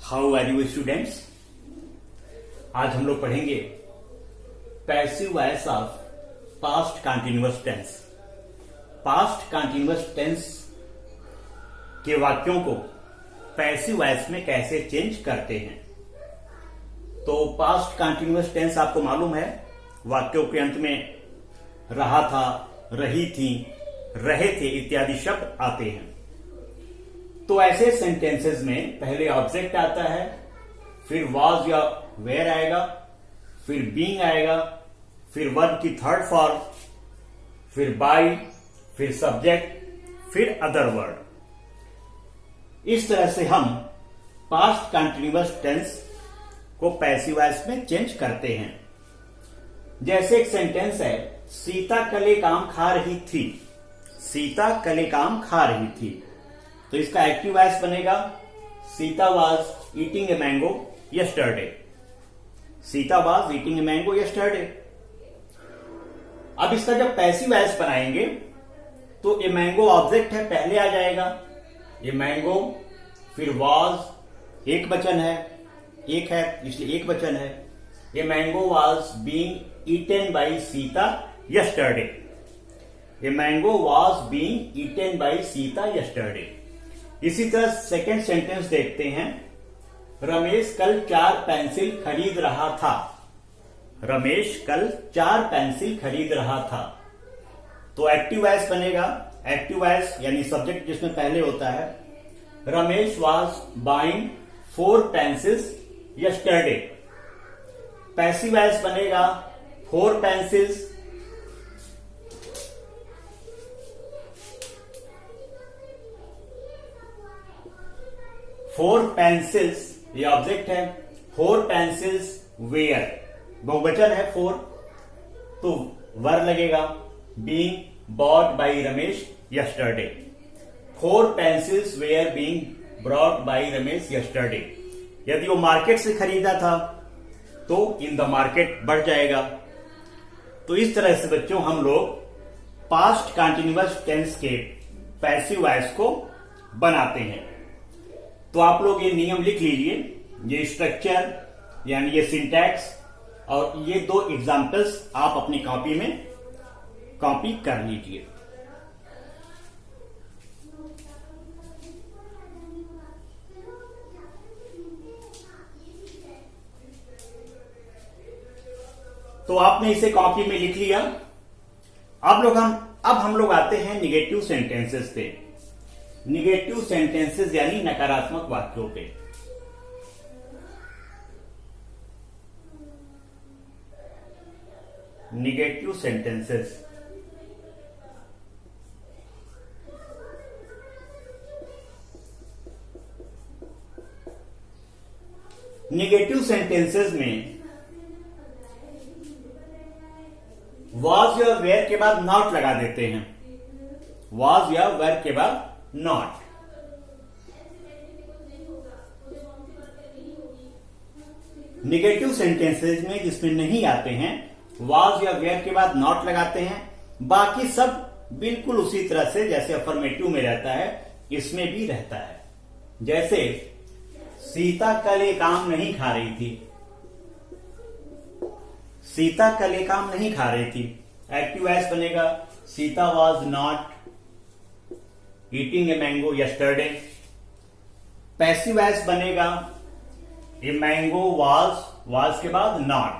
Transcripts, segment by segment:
How are you students. आज हम लोग पढ़ेंगे passive voice of past continuous tense. Past continuous tense के वाक्यों को पैसिव वॉइस में कैसे चेंज करते हैं। तो पास्ट कंटीन्यूअस टेंस आपको मालूम है, वाक्यों के अंत में रहा था, रही थी, रहे थे इत्यादि शब्द आते हैं। तो ऐसे सेंटेंसेस में पहले ऑब्जेक्ट आता है, फिर वाज या वेयर आएगा, फिर बीइंग आएगा, फिर वर्ब की थर्ड फॉर्म, फिर बाय, फिर सब्जेक्ट, फिर अदर वर्ड। इस तरह से हम पास्ट कंटीन्यूअस टेंस को पैसिव वॉइस में चेंज करते हैं। जैसे एक सेंटेंस है, सीता कल एक आम खा रही थी। सीता कल एक आम खा रही थी, तो इसका एक्टिव वॉइस बनेगा Sita was eating a mango yesterday. Sita was eating a mango yesterday. अब इसका जब पैसिव वॉइस बनाएंगे तो ए मैंगो ऑब्जेक्ट है, पहले आ जाएगा ए मैंगो, फिर वाज एक वचन है, एक है इसलिए एक वचन है। A mango was being eaten by Sita yesterday. A mango was being eaten by Sita yesterday. इसी तरह सेकेंड सेंटेंस देखते हैं, रमेश कल 4 पेंसिल खरीद रहा था। रमेश कल 4 पेंसिल खरीद रहा था, तो एक्टिव वॉइस बनेगा। एक्टिव वॉइस यानी सब्जेक्ट जिसमें पहले होता है, Ramesh was buying 4 pencils yesterday. Passive voice बनेगा 4 पेंसिल्स। फोर पेंसिल्स ये ऑब्जेक्ट है, 4 पेंसिल्स वेयर बहुवचन है 4, तो वर लगेगा being bought by Ramesh yesterday. 4 pencils were being brought by Ramesh yesterday. यदि वो मार्केट से खरीदा था तो इन द मार्केट बढ़ जाएगा। तो इस तरह से बच्चों हम लोग पास्ट कंटीन्यूअस टेंस के पैसिव वॉइस को बनाते हैं। तो आप लोग ये नियम लिख लीजिए, ये स्ट्रक्चर यानी ये सिंटैक्स और ये 2 एग्जाम्पल्स आप अपनी कॉपी में कॉपी कर लीजिए। तो आपने इसे कॉपी में लिख लिया। अब हम लोग आते हैं निगेटिव सेंटेंसेस पे। निगेटिव सेंटेंसेस यानी नकारात्मक वाक्यों पे। निगेटिव सेंटेंसेस निगेटिव सेंटेंसेस में वाज या वेयर के बाद नॉट लगा देते हैं। वाज या वेयर के बाद नॉट। निगेटिव सेंटेंसेस में जिसमें नहीं आते हैं, वाज या वेयर के बाद नॉट लगाते हैं। बाकी सब बिल्कुल उसी तरह से जैसे अफर्मेटिव में रहता है, इसमें भी रहता है। जैसे सीता कल एक आम नहीं खा रही थी। सीता कल एक आम नहीं खा रही थी, एक्टिव वॉइस बनेगा Sita was not eating a mango yesterday. Passive voice बनेगा ए मैंगो वाज के बाद not.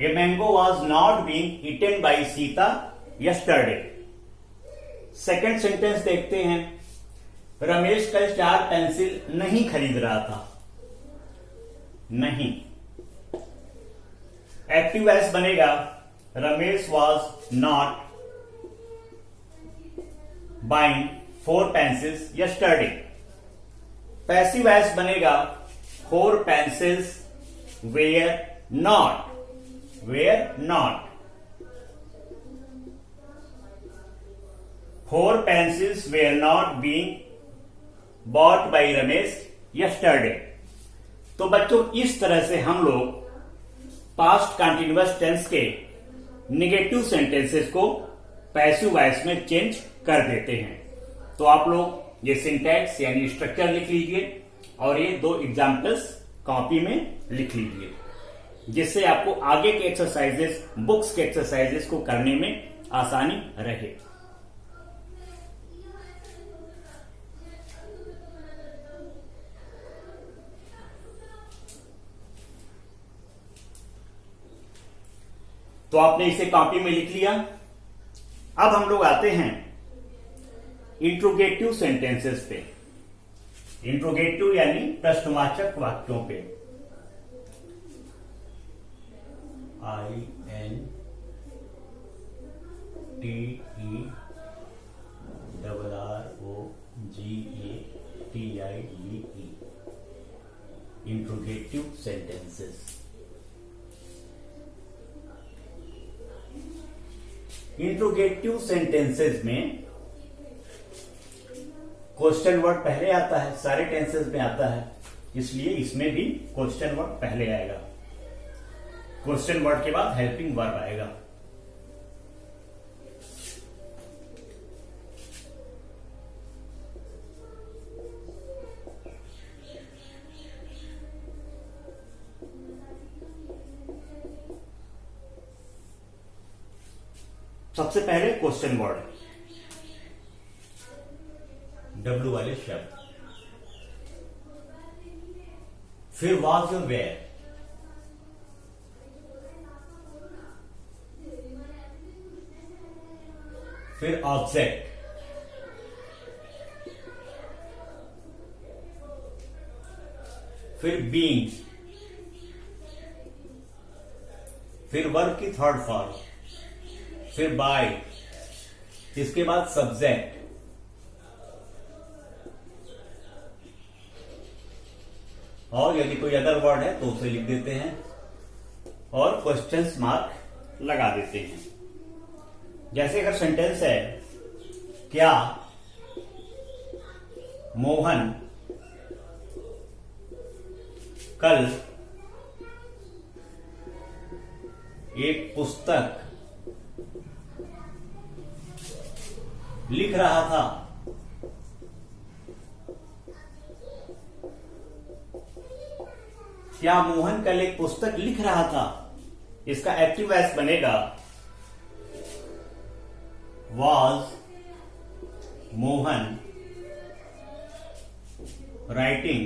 A mango was not being eaten by Sita yesterday. Second sentence देखते हैं, रमेश कल 4 पेंसिल नहीं खरीद रहा था। नहीं। एक्टिव वॉइस बनेगा Ramesh was not buying 4 pencils yesterday. Passive voice बनेगा 4 pencils were not. Were not. 4 pencils were not being bought by Ramesh yesterday. तो बच्चों इस तरह से हम लोग पास्ट कंटीन्यूअस टेंस के निगेटिव सेंटेंसेस को पैसिव वॉइस में चेंज कर देते हैं। तो आप लोग ये सिंटैक्स यानी स्ट्रक्चर लिख लीजिए और ये 2 एग्जाम्पल्स कॉपी में लिख लीजिए, जिससे आपको आगे के एक्सरसाइजेस, बुक्स के एक्सरसाइजेस को करने में आसानी रहे। तो आपने इसे कॉपी में लिख लिया। अब हम लोग आते हैं इंट्रोगेटिव सेंटेंसेस पे। इंट्रोगेटिव यानी प्रश्नवाचक वाक्यों पे। INTRROGATIVE interrogative sentences. Interrogative sentences में क्वेश्चन वर्ड पहले आता है, सारे टेंसेस में आता है, इसलिए इसमें भी क्वेश्चन वर्ड पहले आएगा। क्वेश्चन वर्ड के बाद हेल्पिंग वर्ब आएगा। सबसे पहले क्वेश्चन वर्ड, W वाले शब्द, फिर वाज और वेयर, फिर ऑब्जेक्ट, फिर बीइंग, फिर वर्ब की थर्ड फॉर्म, फिर बाय, इसके बाद सब्जेक्ट, और यदि कोई अदर वर्ड है तो उसे लिख देते हैं और क्वेश्चंस मार्क लगा देते हैं। जैसे अगर सेंटेंस है, क्या मोहन कल एक पुस्तक लिख रहा था? क्या मोहन कल एक पुस्तक लिख रहा था? इसका एक्टिव वॉइस बनेगा was Mohan writing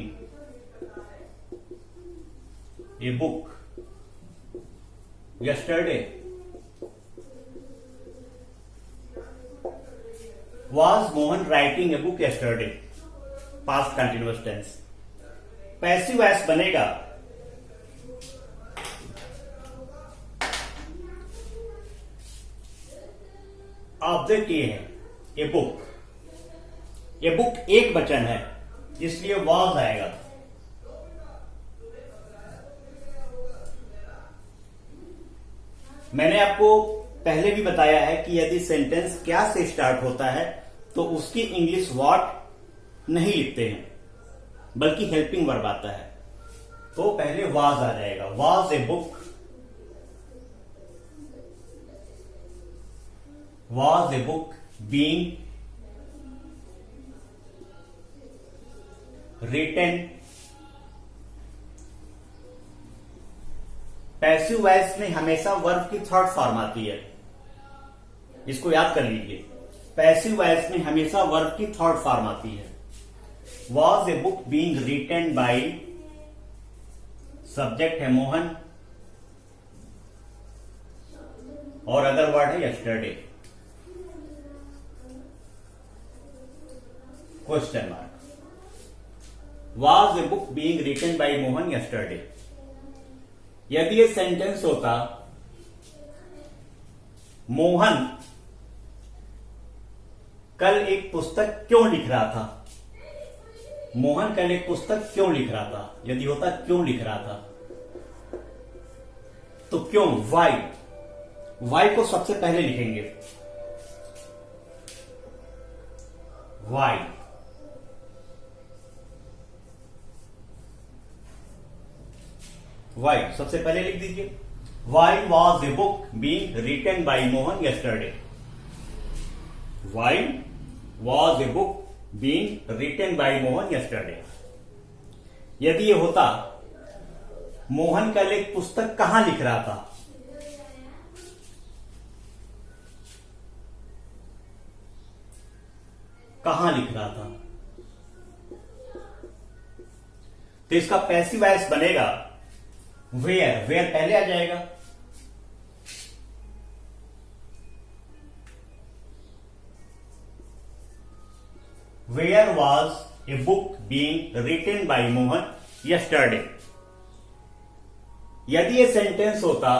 a book yesterday? Was Mohan writing a book yesterday? Past continuous tense. Passive voice बनेगा ऑब्जेक्ट ये है ए बुक, ये बुक एक वचन है इसलिए वॉज आएगा। मैंने आपको पहले भी बताया है कि यदि सेंटेंस क्या से स्टार्ट होता है तो उसकी इंग्लिश व्हाट नहीं लिखते हैं, बल्कि हेल्पिंग वर्ब आता है। तो पहले वाज आ जाएगा, was a book, was a book being written? Passive voice में हमेशा वर्ब की थर्ड फॉर्म आती है, इसको याद कर लीजिए। पैसिव वॉइस में हमेशा वर्ब की थर्ड फॉर्म आती है। was a book being written by, subject है मोहन और अदर वर्ड है yesterday। Question mark, was a book being written by Mohan yesterday? यदि ये सेंटेंस होता मोहन कल एक पुस्तक क्यों लिख रहा था, मोहन कल एक पुस्तक क्यों लिख रहा था, यदि होता क्यों लिख रहा था, तो क्यों, वाई, वाई को सबसे पहले लिखेंगे, वाई। वाई सबसे पहले लिख दीजिए। Why was a book being written by Mohan yesterday? Why was a book being written by Mohan yesterday. यदि ये होता मोहन कल एक पुस्तक कहां लिख रहा था, कहां लिख रहा था, तो इसका पैसिव वॉइस बनेगा वेयर। वेयर पहले आ जाएगा। Where was a book being written by Mohan yesterday. यदि ये सेंटेंस होता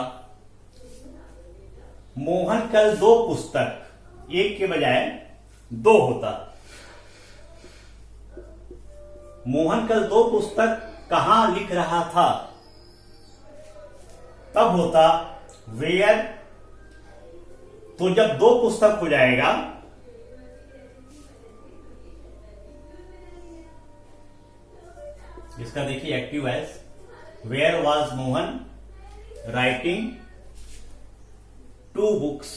मोहन कल दो पुस्तक, एक के बजाय दो होता, मोहन कल दो पुस्तक कहां लिख रहा था, तब होता वेयर। तो जब दो पुस्तक हो जाएगा इसका देखिए active voice, where was Mohan writing two books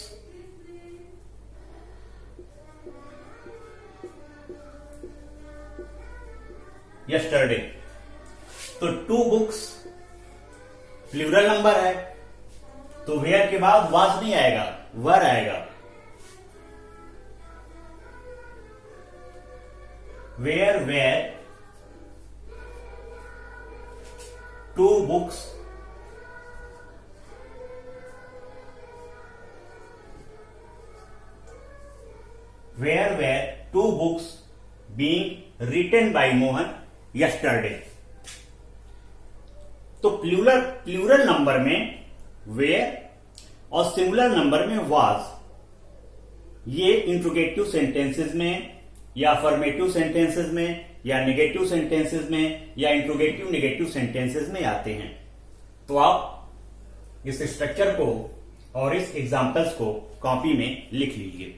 yesterday. तो टू बुक्स प्लूरल नंबर है, तो वेयर के बाद वाज नहीं आएगा, वर आएगा। Were were two books were were two books being written by Mohan yesterday. तो प्लूरल नंबर में वेयर और सिंगुलर नंबर में वाज, ये इंट्रोगेटिव सेंटेंसेस में या अफर्मेटिव सेंटेंसेस में या नेगेटिव सेंटेंसेस में या इंट्रोगेटिव नेगेटिव सेंटेंसेस में आते हैं। तो आप इस स्ट्रक्चर को और इस एग्जांपल्स को कॉपी में लिख लीजिए।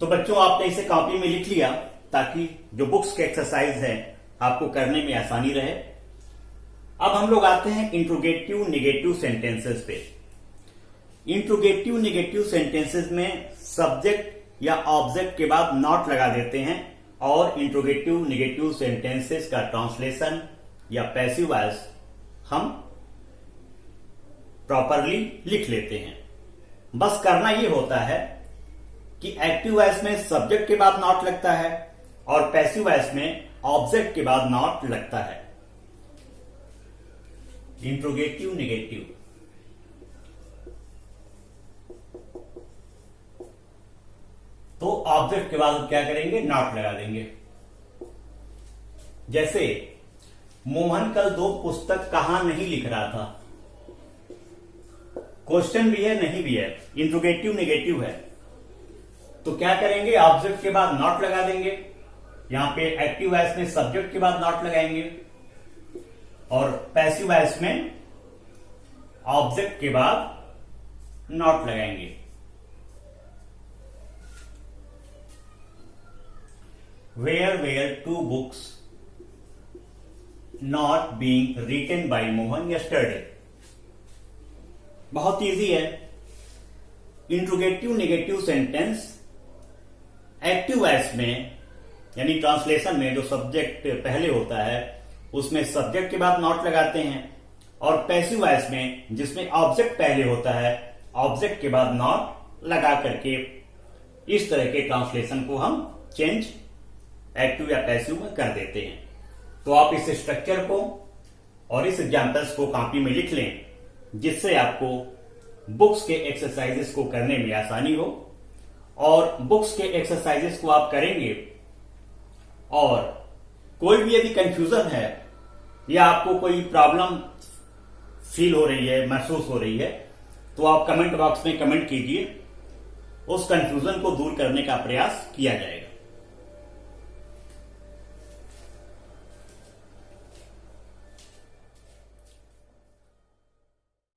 तो बच्चों आपने इसे कॉपी में लिख लिया ताकि जो बुक्स के एक्सरसाइज है आपको करने में आसानी रहे। अब हम लोग आते हैं इंट्रोगेटिव नेगेटिव सेंटेंसेस पे। इंट्रोगेटिव नेगेटिव सेंटेंसेस में सब्जेक्ट या ऑब्जेक्ट के बाद नॉट लगा देते हैं और इंट्रोगेटिव नेगेटिव सेंटेंसेस का ट्रांसलेशन या पैसिव वॉइस हम प्रॉपरली लिख लेते हैं। बस करना ये होता है कि एक्टिव वॉइस में सब्जेक्ट के बाद नॉट लगता है और पैसिव वॉइस में ऑब्जेक्ट के बाद नॉट लगता है। इंट्रोगेटिव नेगेटिव, तो ऑब्जेक्ट के बाद हम क्या करेंगे, नॉट लगा देंगे। जैसे मोहन कल दो पुस्तक कहां नहीं लिख रहा था, क्वेश्चन भी है नहीं भी है, इंट्रोगेटिव नेगेटिव है, तो क्या करेंगे, ऑब्जेक्ट के बाद नॉट लगा देंगे। यहां पे एक्टिव वॉइस में सब्जेक्ट के बाद नॉट लगाएंगे और पैसिव वॉइस में ऑब्जेक्ट के बाद नॉट लगाएंगे। Were were two books not being written by Mohan yesterday. बहुत इजी है। Interrogative negative sentence active voice में यानी ट्रांसलेशन में जो सब्जेक्ट पहले होता है उसमें सब्जेक्ट के बाद नॉट लगाते हैं और पैसिव वॉइस में जिसमें ऑब्जेक्ट पहले होता है ऑब्जेक्ट के बाद नॉट लगा करके इस तरह के ट्रांसलेशन को हम चेंज एक्टिव या पैसिव में कर देते हैं। तो आप इस स्ट्रक्चर को और इस एग्जाम्पल्स को कॉपी में लिख लें जिससे आपको बुक्स के एक्सरसाइजेस को करने में आसानी हो। और बुक्स के एक्सरसाइजेस को आप करेंगे और कोई भी यदि कंफ्यूजन है या आपको कोई प्रॉब्लम फील हो रही है, महसूस हो रही है, तो आप कमेंट बॉक्स में कमेंट कीजिए, उस कंफ्यूजन को दूर करने का प्रयास किया जाएगा।